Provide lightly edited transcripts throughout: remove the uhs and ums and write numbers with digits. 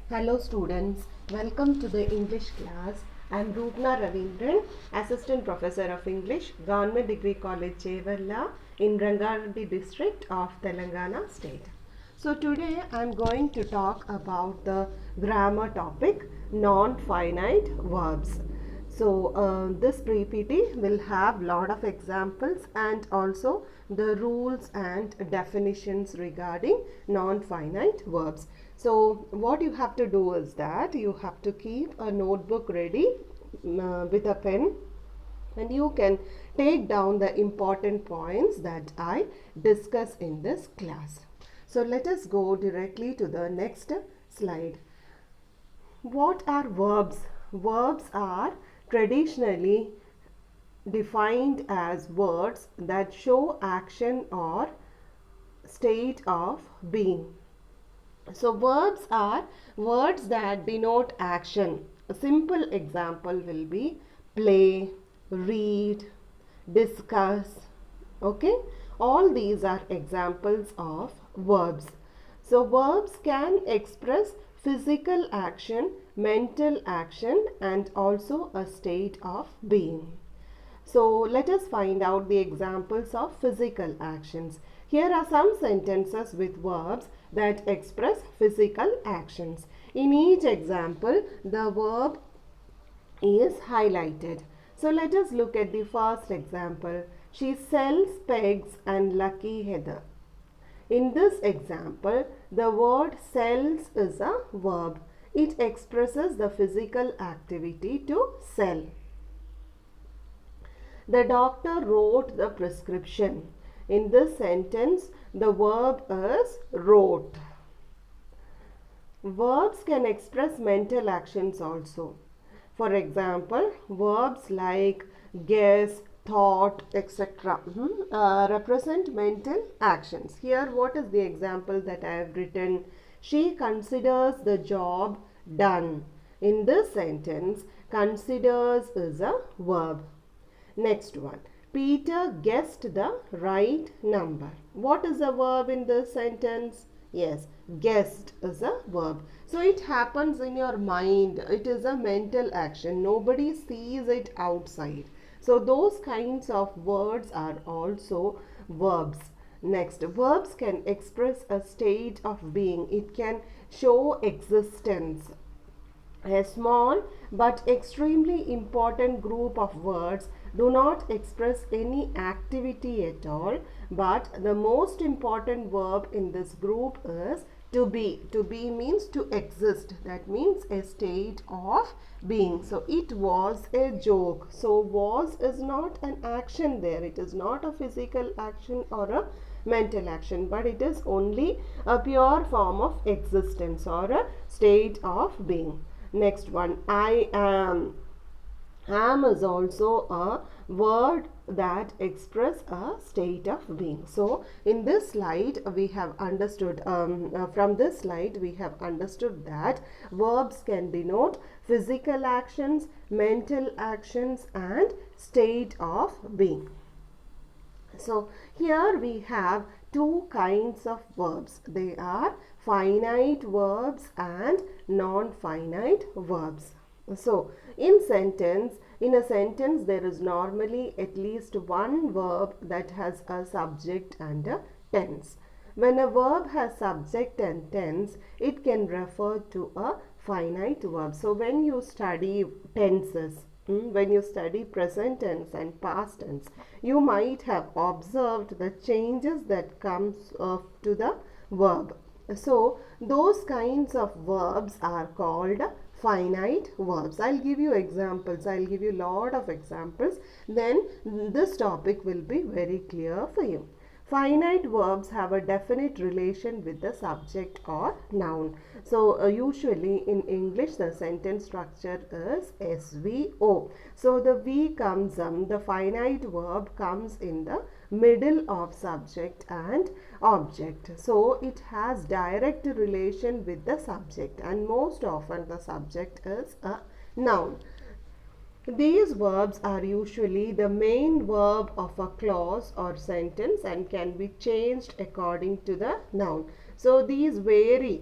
Hello students, welcome to the English class. I am Roopna Ravindran, Assistant Professor of English, Government Degree College, Chevalla in Rangareddy district of Telangana state. So today I am going to talk about the grammar topic, non-finite verbs. So this PPT will have lot of examples and also the rules and definitions regarding non-finite verbs. So what you have to do is that you have to keep a notebook ready with a pen, and you can take down the important points that I discuss in this class. So let us go directly to the next slide. What are verbs? Verbs are traditionally defined as words that show action or state of being. So verbs are words that denote action. A simple example will be play, read, discuss. Okay, all these are examples of verbs. So verbs can express physical action, mental action, and also a state of being. So let us find out the examples of physical actions. Here are some sentences with verbs that express physical actions. In each example, the verb is highlighted. So let us look at the first example. She sells pegs and lucky heather. In this example, the word sells is a verb. It expresses the physical activity to sell. The doctor wrote the prescription. In this sentence, the verb is wrote. Verbs can express mental actions also. For example, verbs like guess, thought, etc. Represent mental actions. Here, what is the example that I have written? She considers the job done. In this sentence, considers is a verb. Next one. Peter guessed the right number. What is a verb in this sentence? Yes, guessed is a verb. So it happens in your mind. It is a mental action. Nobody sees it outside. So those kinds of words are also verbs. Next, verbs can express a state of being. It can show existence. A small but extremely important group of words do not express any activity at all, but the most important verb in this group is to be. To be means to exist. That means a state of being. So it was a joke. So was is not an action there. It is not a physical action or a mental action, but it is only a pure form of existence or a state of being. Next one, I am. Am is also a word that express a state of being. So in this slide we have understood, from this slide we have understood that verbs can denote physical actions, mental actions, and state of being. So here we have two kinds of verbs. They are finite verbs and non-finite verbs. So in a sentence there is normally at least one verb that has a subject and a tense. When a verb has subject and tense, it can refer to a finite verb. So when you study tenses, when you study present tense and past tense, you might have observed the changes that comes to the verb. So those kinds of verbs are called finite verbs. I'll give you examples. I'll give you a lot of examples. Then this topic will be very clear for you. Finite verbs have a definite relation with the subject or noun. So usually in English the sentence structure is SVO. So the V comes, the finite verb comes in the middle of subject and object. So it has direct relation with the subject, and most often the subject is a noun. These verbs are usually the main verb of a clause or sentence and can be changed according to the noun. So these vary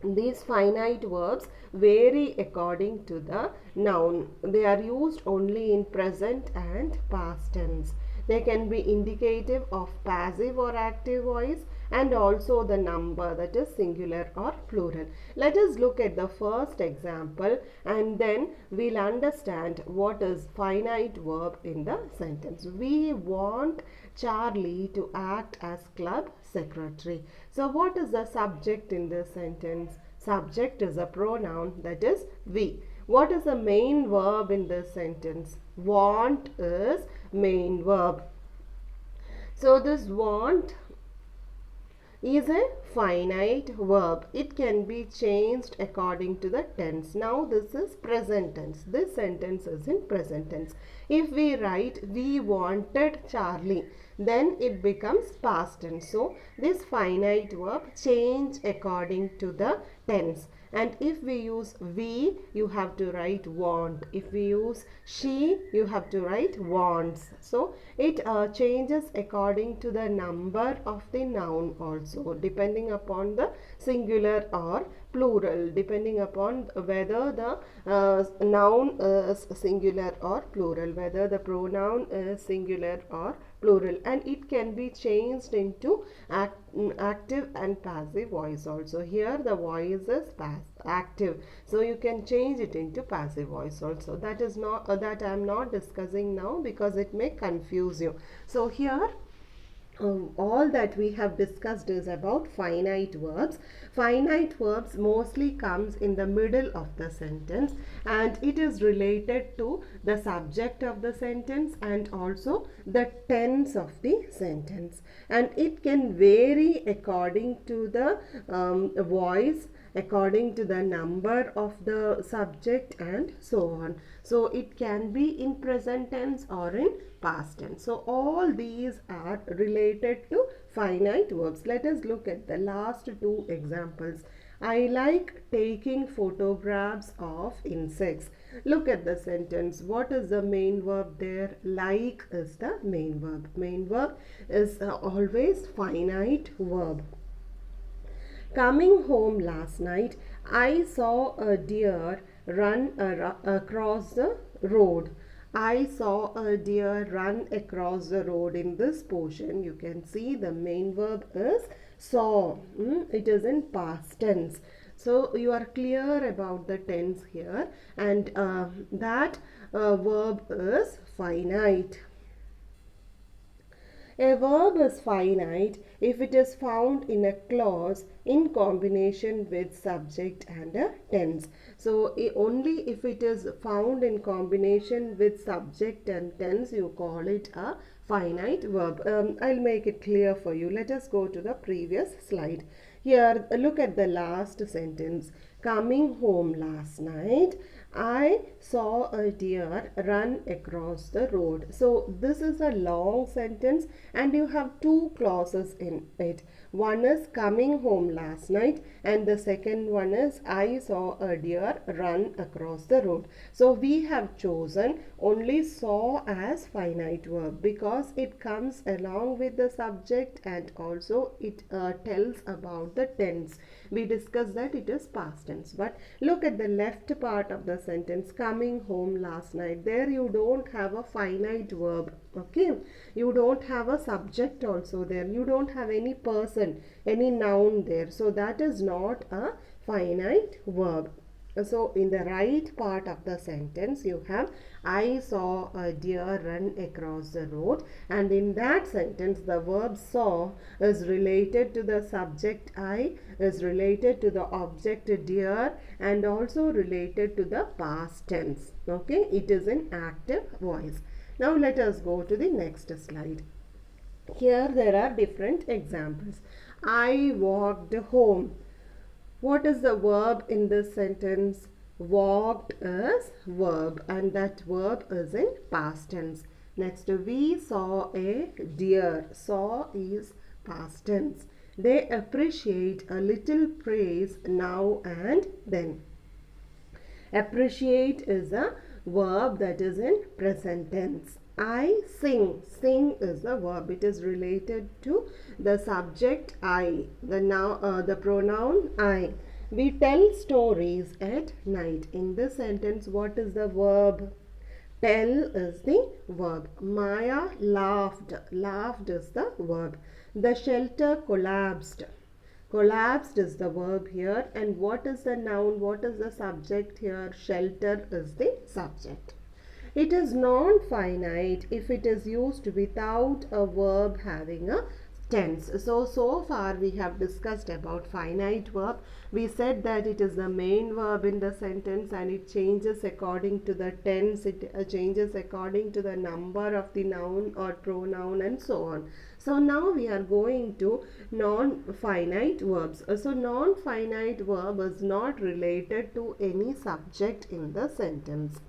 These finite verbs vary according to the noun. They are used only in present and past tense. They can be indicative of passive or active voice, and also the number, that is singular or plural. Let us look at the first example and then we'll understand what is finite verb in the sentence. We want Charlie to act as club secretary. So what is the subject in this sentence? Subject is a pronoun, that is we. What is the main verb in this sentence? Want is main verb. So this want is a finite verb. It can be changed according to the tense. Now this is present tense. This sentence is in present tense. If we write we wanted Charlie, then it becomes past tense. So this finite verb change according to the tense. And if we use we, you have to write want. If we use she, you have to write wants. So it changes according to the number of the noun also, depending upon the singular or plural, depending upon whether the noun is singular or plural, whether the pronoun is singular or plural. And it can be changed into active and passive voice also. Here the voice is active, so you can change it into passive voice also. That is not that I am not discussing now because it may confuse you. So here all that we have discussed is about finite verbs. Finite verbs mostly comes in the middle of the sentence, and it is related to the subject of the sentence and also the tense of the sentence, and it can vary according to the voice, according to the number of the subject and so on. So it can be in present tense or in past tense. So all these are related to finite verbs. Let us look at the last two examples. I like taking photographs of insects. Look at the sentence. What is the main verb there? Like is the main verb. Main verb is always finite verb. Coming home last night, I saw a deer run across the road. I saw a deer run across the road. In this portion, you can see the main verb is saw. It is in past tense. So you are clear about the tense here, and that verb is finite. A verb is finite if it is found in a clause in combination with subject and a tense. So only if it is found in combination with subject and tense, you call it a finite verb. I'll make it clear for you. Let us go to the previous slide. Here, look at the last sentence. Coming home last night, I saw a deer run across the road. So this is a long sentence and you have two clauses in it. One is coming home last night and the second one is I saw a deer run across the road. So we have chosen only saw as finite verb because it comes along with the subject and also it tells about the tense. We discussed that it is past tense. But look at the left part of the sentence, coming home last night. There you don't have a finite verb. Okay, you don't have a subject also there. You don't have any person, any noun there. So that is not a finite verb. So in the right part of the sentence you have I saw a deer run across the road, and in that sentence the verb saw is related to the subject I, is related to the object deer, and also related to the past tense. Okay, it is in active voice. Now let us go to the next slide. Here there are different examples. I walked home. What is the verb in this sentence? Walked is verb and that verb is in past tense. Next, we saw a deer. Saw is past tense. They appreciate a little praise now and then. Appreciate is a verb that is in present tense. I sing. Sing is a verb. It is related to the subject I, the pronoun I. We tell stories at night. In this sentence, what is the verb? Tell is the verb. Maya laughed. Laughed is the verb. The shelter collapsed. Collapsed is the verb here. And what is the noun? What is the subject here? Shelter is the subject. It is non-finite if it is used without a verb having a tense. So far we have discussed about finite verb. We said that it is the main verb in the sentence and it changes according to the tense. It changes according to the number of the noun or pronoun and so on. So now we are going to non-finite verbs. So non-finite verb is not related to any subject in the sentence.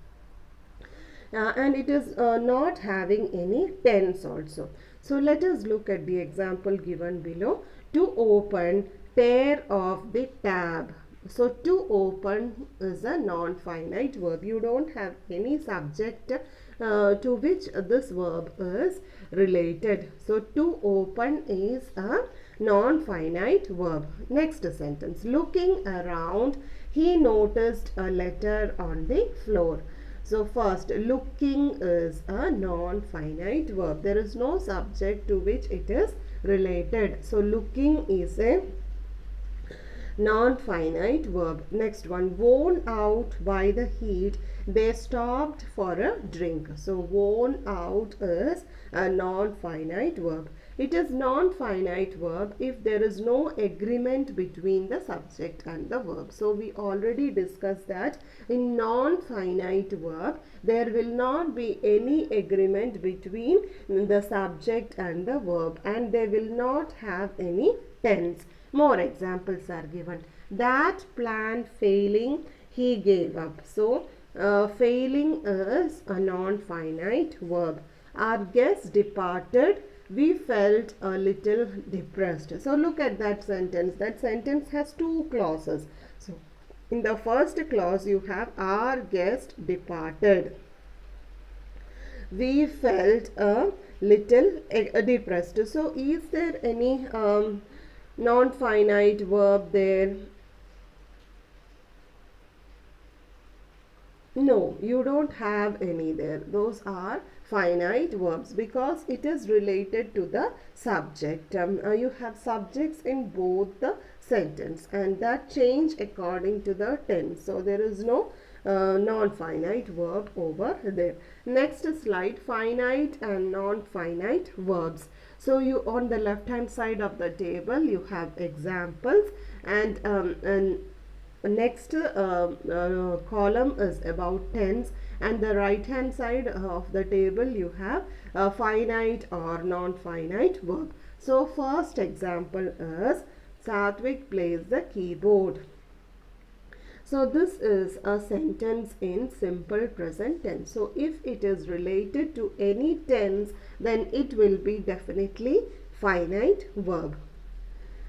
And it is not having any tense also. So let us look at the example given below. To open, tear off the tab. So to open is a non-finite verb. You don't have any subject to which this verb is related. So to open is a non-finite verb. Next sentence. Looking around, he noticed a letter on the floor. So first, looking is a non-finite verb. There is no subject to which it is related. So looking is a non-finite verb. Next one, worn out by the heat, they stopped for a drink. So worn out is a non-finite verb. It is non-finite verb if there is no agreement between the subject and the verb. So we already discussed that in non-finite verb there will not be any agreement between the subject and the verb and they will not have any tense. More examples are given. That plan failing, he gave up. So failing is a non-finite verb. Our guest departed, we felt a little depressed. So look at that sentence. That sentence has two clauses. So in the first clause you have our guest departed. We felt a little depressed. So is there any non-finite verb there? No, you don't have any there. Those are finite verbs because it is related to the subject. You have subjects in both the sentence and that change according to the tense. So there is no non-finite verb over there. Next slide, finite and non-finite verbs. So you on the left hand side of the table you have examples and next column is about tense and the right hand side of the table you have a finite or non-finite verb. So first example is Satvik plays the keyboard. So this is a sentence in simple present tense. So if it is related to any tense then it will be definitely finite verb.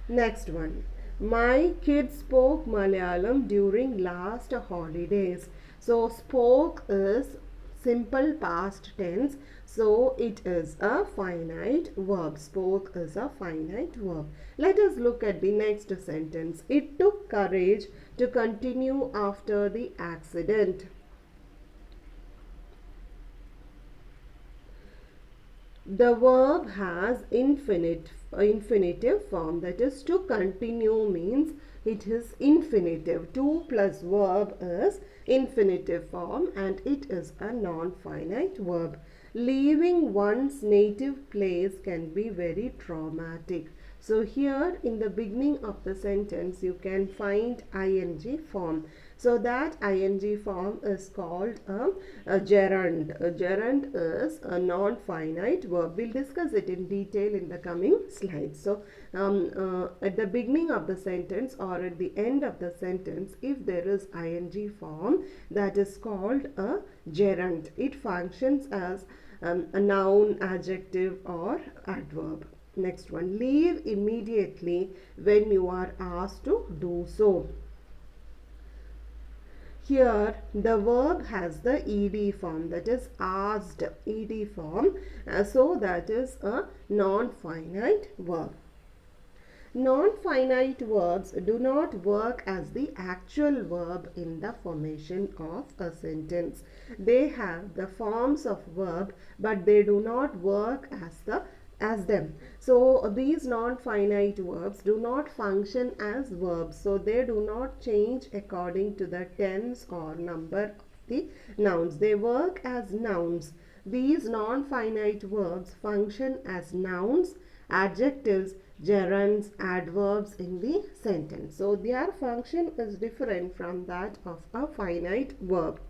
Next one. My kids spoke Malayalam during last holidays. So spoke is simple past tense. So it is a finite verb. Spoke is a finite verb. Let us look at the next sentence. It took courage to continue after the accident. The verb has infinitive form, that is to continue means it is infinitive. To plus verb is infinitive form and it is a non-finite verb. Leaving one's native place can be very traumatic. So here in the beginning of the sentence you can find ing form. So that ing form is called a gerund. A gerund is a non-finite verb. We'll discuss it in detail in the coming slides. So at the beginning of the sentence or at the end of the sentence, if there is ing form, that is called a gerund. It functions as a noun, adjective or adverb. Next one, leave immediately when you are asked to do so. Here the verb has the ed form, that is asked, ed form, so that is a non-finite verb. Non-finite verbs do not work as the actual verb in the formation of a sentence. They have the forms of verb, but they do not work as them. So these non-finite verbs do not function as verbs. So they do not change according to the tense or number of the nouns. They work as nouns. These non-finite verbs function as nouns, adjectives, gerunds, adverbs in the sentence. So their function is different from that of a finite verb.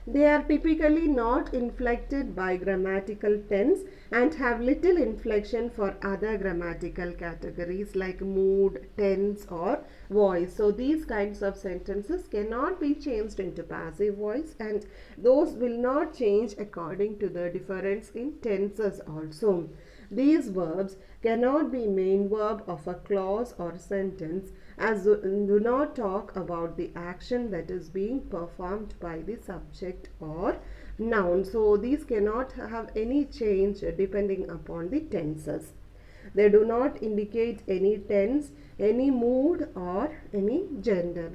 They are typically not inflected by grammatical tense and have little inflection for other grammatical categories like mood, tense or voice. So these kinds of sentences cannot be changed into passive voice, and those will not change according to the difference in tenses also. These verbs cannot be main verb of a clause or sentence, as do not talk about the action that is being performed by the subject or noun. So these cannot have any change depending upon the tenses. They do not indicate any tense, any mood or any gender.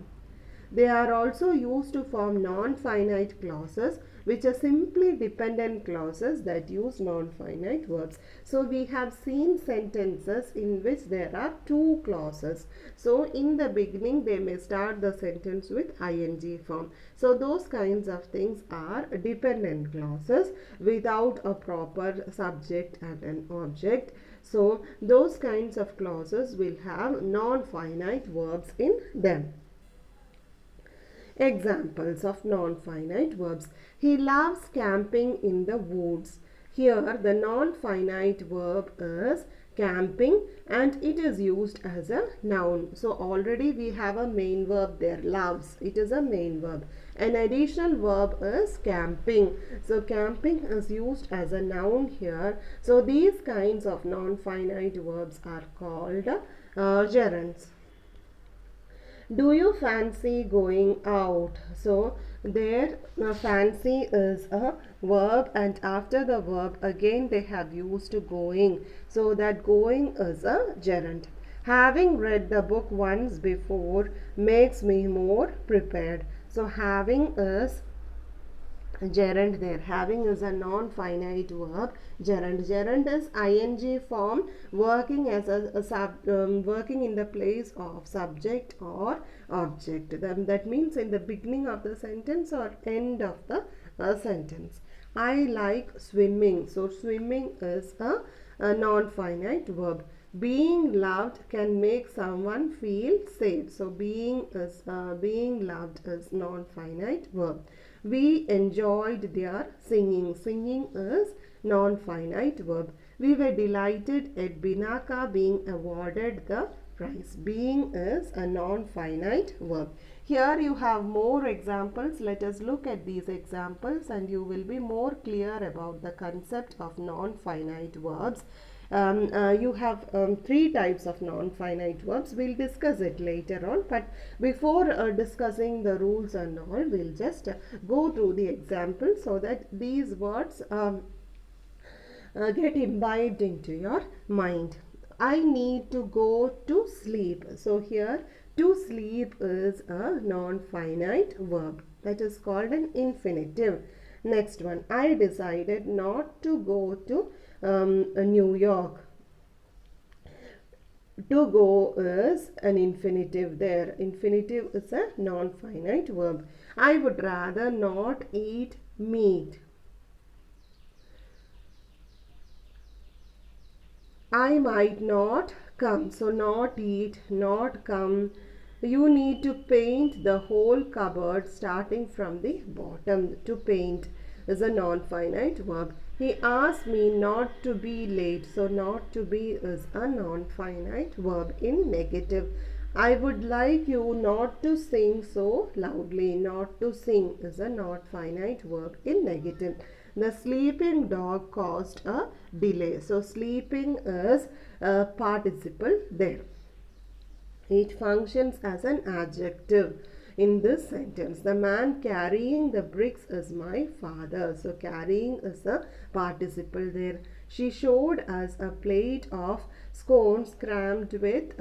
They are also used to form non-finite clauses, which are simply dependent clauses that use non-finite verbs. So we have seen sentences in which there are two clauses. So in the beginning they may start the sentence with ing form. So those kinds of things are dependent clauses without a proper subject and an object. So those kinds of clauses will have non-finite verbs in them. Examples of non-finite verbs. He loves camping in the woods. Here the non-finite verb is camping and it is used as a noun. So already we have a main verb there, loves. It is a main verb. An additional verb is camping. So camping is used as a noun here. So these kinds of non-finite verbs are called gerunds. Do you fancy going out? So there fancy is a verb, and after the verb again they have used going. So that going is a gerund. Having read the book once before makes me more prepared. So having is gerund there. Having is a non-finite verb. Gerund is ing form, working as working in the place of subject or object. That means in the beginning of the sentence or end of the sentence. I like swimming. So swimming is a non-finite verb. Being loved can make someone feel safe. So being loved is non-finite verb. We enjoyed their singing. Singing is non-finite verb. We were delighted at Binaka being awarded the prize. Being is a non-finite verb. Here you have more examples. Let us look at these examples and you will be more clear about the concept of non-finite verbs. You have three types of non-finite verbs. We'll discuss it later on, but before discussing the rules and all, we'll just go through the examples so that these words get imbibed into your mind. I need to go to sleep. So here to sleep is a non-finite verb that is called an infinitive. Next one, I decided not to go to New York. To go is an infinitive there. Infinitive is a non-finite verb. I would rather not eat meat. I might not come. So not eat, not come. You need to paint the whole cupboard starting from the bottom. To paint is a non-finite verb. He asked me not to be late. So not to be is a non-finite verb in negative. I would like you not to sing so loudly. Not to sing is a non-finite verb in negative. The sleeping dog caused a delay. So sleeping is a participle there. It functions as an adjective in this sentence. The man carrying the bricks is my father. So carrying is a participle there. She showed us a plate of scones crammed with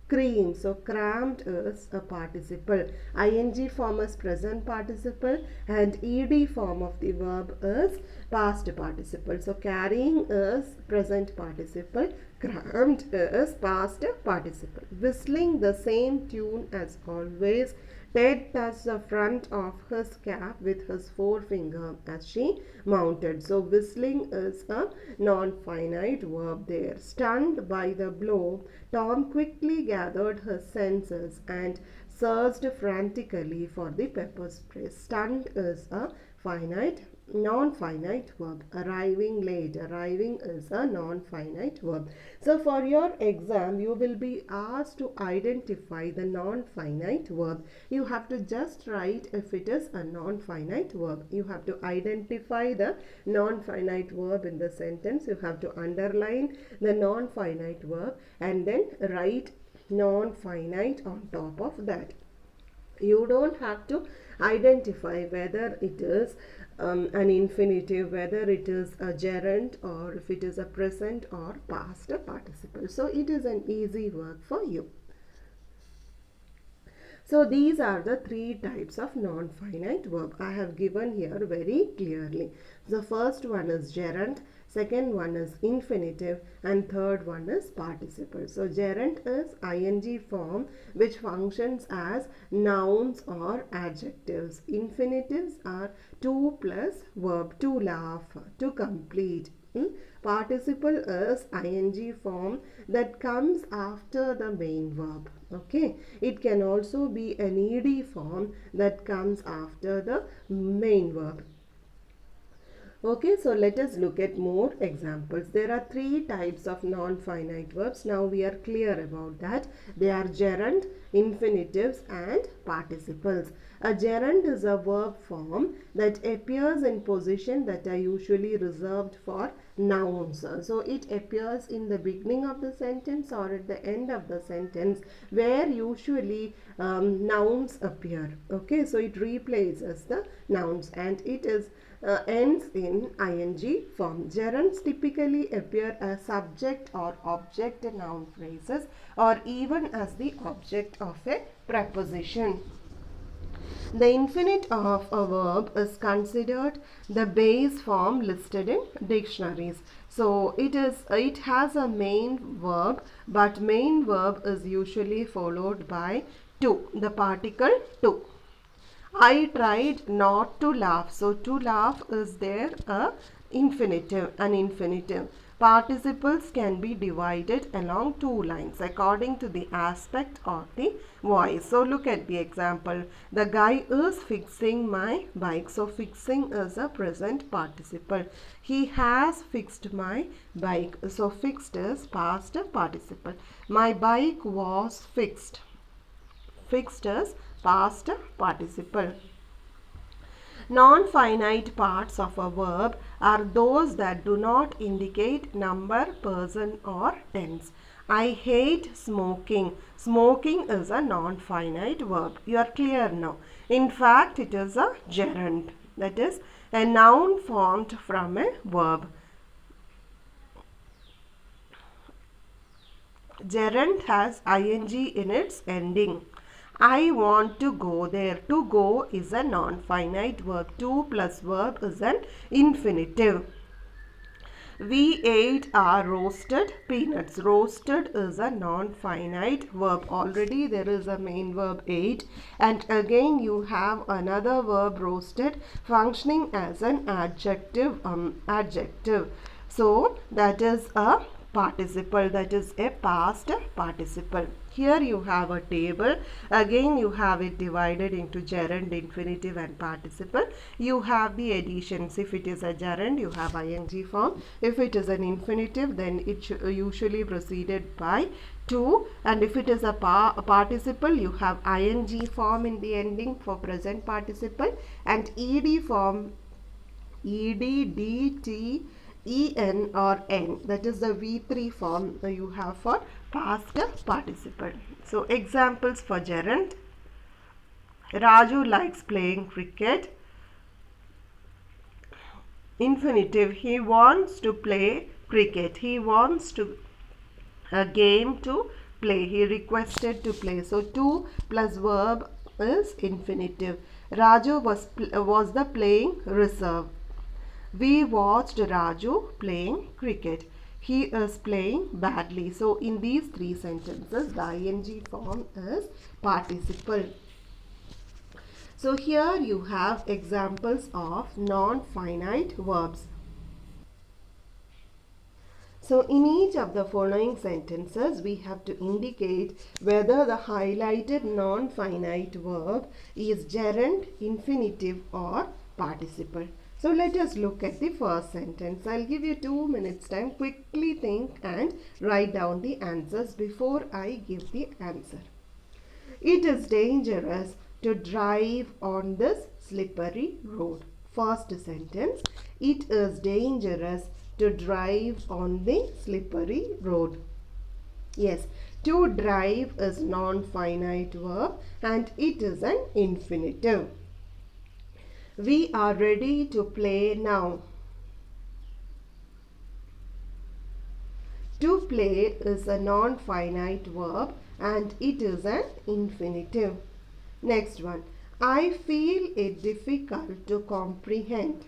cream. So crammed is a participle. Ing form is present participle and ed form of the verb is past participle. So carrying is present participle. Crammed is past participle. Whistling the same tune as always. Ted touched the front of his cap with his forefinger as she mounted. So whistling is a non-finite verb there. Stunned by the blow, Tom quickly gathered his senses and searched frantically for the pepper spray. Stunned is a finite non-finite verb. Arriving late. Arriving is a non-finite verb. So for your exam, you will be asked to identify the non-finite verb. You have to just write if it is a non-finite verb. You have to identify the non-finite verb in the sentence. You have to underline the non-finite verb and then write non-finite on top of that. You don't have to identify whether it is an infinitive, whether it is a gerund or if it is a present or past participle. So it is an easy work for you. So these are the three types of non-finite verb I have given here very clearly. The first one is gerund, second one is infinitive and third one is participle. So gerund is ing form which functions as nouns or adjectives. Infinitives are to plus verb, to laugh, to complete. Participle is ing form that comes after the main verb. Okay, it can also be an ed form that comes after the main verb. Okay, so let us look at more examples. There are three types of non-finite verbs. Now we are clear about that. They are gerund, infinitives and participles. A gerund is a verb form that appears in position that are usually reserved for nouns. So it appears in the beginning of the sentence or at the end of the sentence where usually nouns appear. Okay, so it replaces the nouns and it is ends in ing form. Gerunds typically appear as subject or object in noun phrases or even as the object of a preposition. The infinite of a verb is considered the base form listed in dictionaries. So it has a main verb, but main verb is usually followed by to, the particle to. I tried not to laugh. So to laugh is there an infinitive. Participles can be divided along two lines according to the aspect of the voice. So look at the example. The guy is fixing my bike. So fixing is a present participle. He has fixed my bike. So fixed is past participle. My bike was fixed. Fixed is past participle. Non-finite parts of a verb are those that do not indicate number, person or tense. I hate smoking. Smoking is a non-finite verb. You are clear now. In fact, it is a gerund. That is a noun formed from a verb. Gerund has ing in its ending. I want to go there. To go is a non-finite verb. To plus verb is an infinitive. We ate our roasted peanuts. Roasted is a non-finite verb. Already there is a main verb ate and again you have another verb roasted functioning as an adjective. So that is a participle, that is a past participle. Here you have a table. Again you have it divided into gerund, infinitive and participle. You have the additions. If it is a gerund, you have ing form. If it is an infinitive, then it usually preceded by to, and if it is a participle, you have ing form in the ending for present participle and ed form, ed, dt, en or n, that is the v3 form you have for past participle. So examples for gerund: Raju likes playing cricket. Infinitive, he wants to play cricket. He wants to A game to play. He requested to play. So to plus verb is infinitive. Raju was the playing reserve. We watched Raju playing cricket. He is playing badly. So in these three sentences, the ing form is participle. So here you have examples of non-finite verbs. So in each of the following sentences, we have to indicate whether the highlighted non-finite verb is gerund, infinitive or participle. So let us look at the first sentence. I'll give you 2 minutes time. Quickly think and write down the answers before I give the answer. It is dangerous to drive on this slippery road. First sentence. It is dangerous to drive on the slippery road. Yes, to drive is non-finite verb and it is an infinitive. We are ready to play now. To play is a non-finite verb and it is an infinitive. Next one. I feel it difficult to comprehend.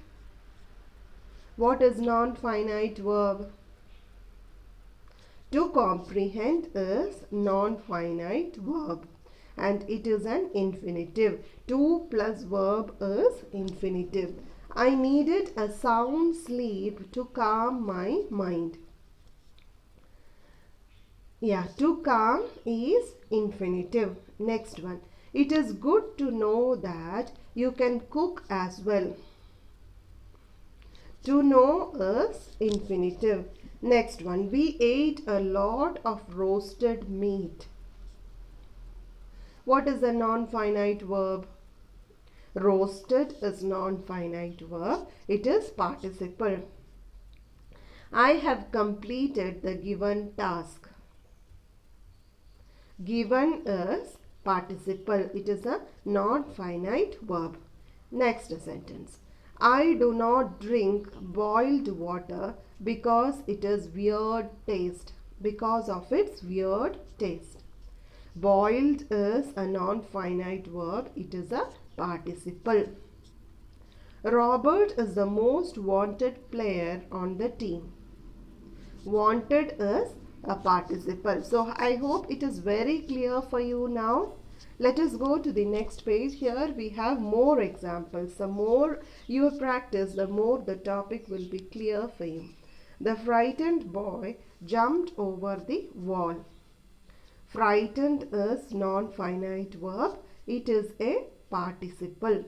What is non-finite verb? To comprehend is non-finite verb and it is an infinitive. To plus verb is infinitive. I needed a sound sleep to calm my mind. Yeah, to calm is infinitive. Next one. It is good to know that you can cook as well. To know is infinitive. Next one. We ate a lot of roasted meat. What is a non-finite verb? Roasted is non-finite verb. It is participle. I have completed the given task. Given is participle. It is a non-finite verb. Next sentence. I do not drink boiled water because it is weird taste. Because of its weird taste. Boiled is a non-finite verb. It is a participle. Robert is the most wanted player on the team. Wanted is a participle. So I hope it is very clear for you now. Let us go to the next page. Here we have more examples. The more you practice, the more the topic will be clear for you. The frightened boy jumped over the wall. Frightened is non-finite verb. It is a participle.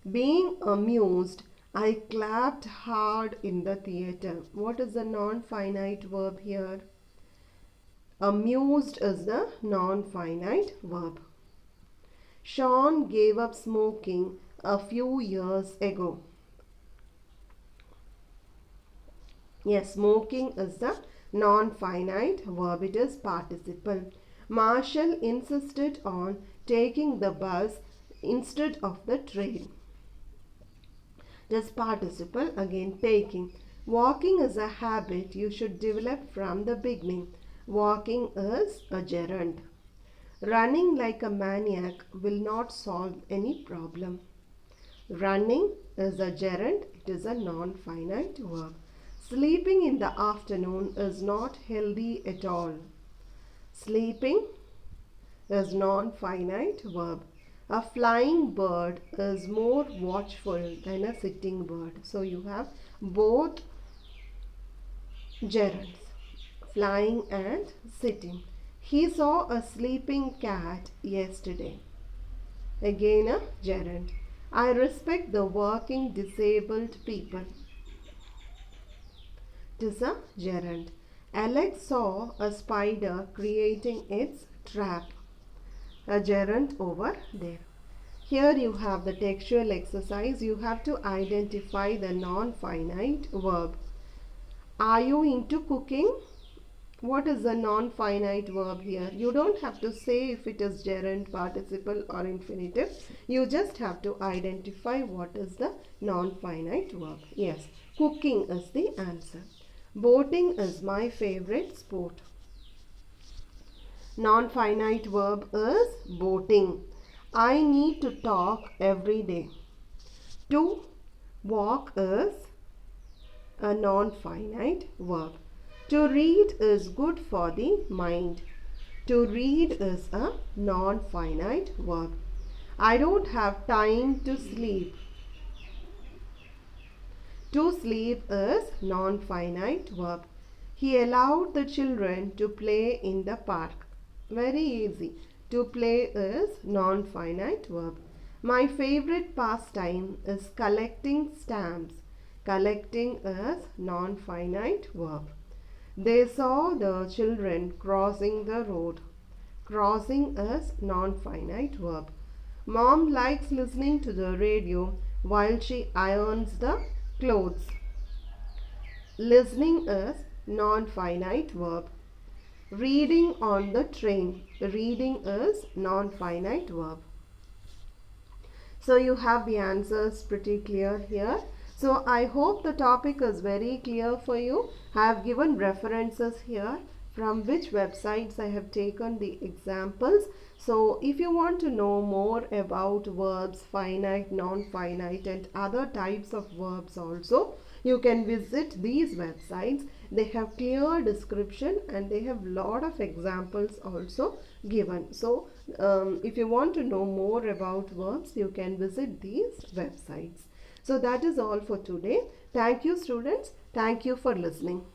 Being amused, I clapped hard in the theater. What is the non-finite verb here? Amused is the non-finite verb. Sean gave up smoking a few years ago. Yes, smoking is the non-finite verb. It is participle. Marshall insisted on taking the bus instead of the train. It is participle, again taking. Walking is a habit you should develop from the beginning. Walking is a gerund. Running like a maniac will not solve any problem. Running is a gerund. It is a non-finite verb. Sleeping in the afternoon is not healthy at all. Sleeping is non-finite verb. A flying bird is more watchful than a sitting bird. So you have both gerunds, flying and sitting. He saw a sleeping cat yesterday. Again a gerund. I respect the working disabled people. It is a gerund. Alex saw a spider creating its trap. A gerund over there. Here you have the textual exercise. You have to identify the non-finite verb. Are you into cooking? What is the non-finite verb here? You don't have to say if it is gerund, participle or infinitive. You just have to identify what is the non-finite verb. Yes, cooking is the answer. Boating is my favorite sport. Non-finite verb is boating. I need to talk every day. To walk is a non-finite verb. To read is good for the mind. To read is a non-finite verb. I don't have time to sleep. To sleep is non-finite verb. He allowed the children to play in the park. Very easy. To play is non-finite verb. My favorite pastime is collecting stamps. Collecting is non-finite verb. They saw the children crossing the road. Crossing is non-finite verb. Mom likes listening to the radio while she irons the clothes. Listening is non-finite verb. Reading on the train. Reading is non-finite verb. So you have the answers pretty clear here. So I hope the topic is very clear for you. I have given references here from which websites I have taken the examples. So if you want to know more about verbs, finite, non-finite and other types of verbs also, you can visit these websites. They have clear description and they have lot of examples also given. So if you want to know more about verbs, you can visit these websites. So that is all for today. Thank you, students. Thank you for listening.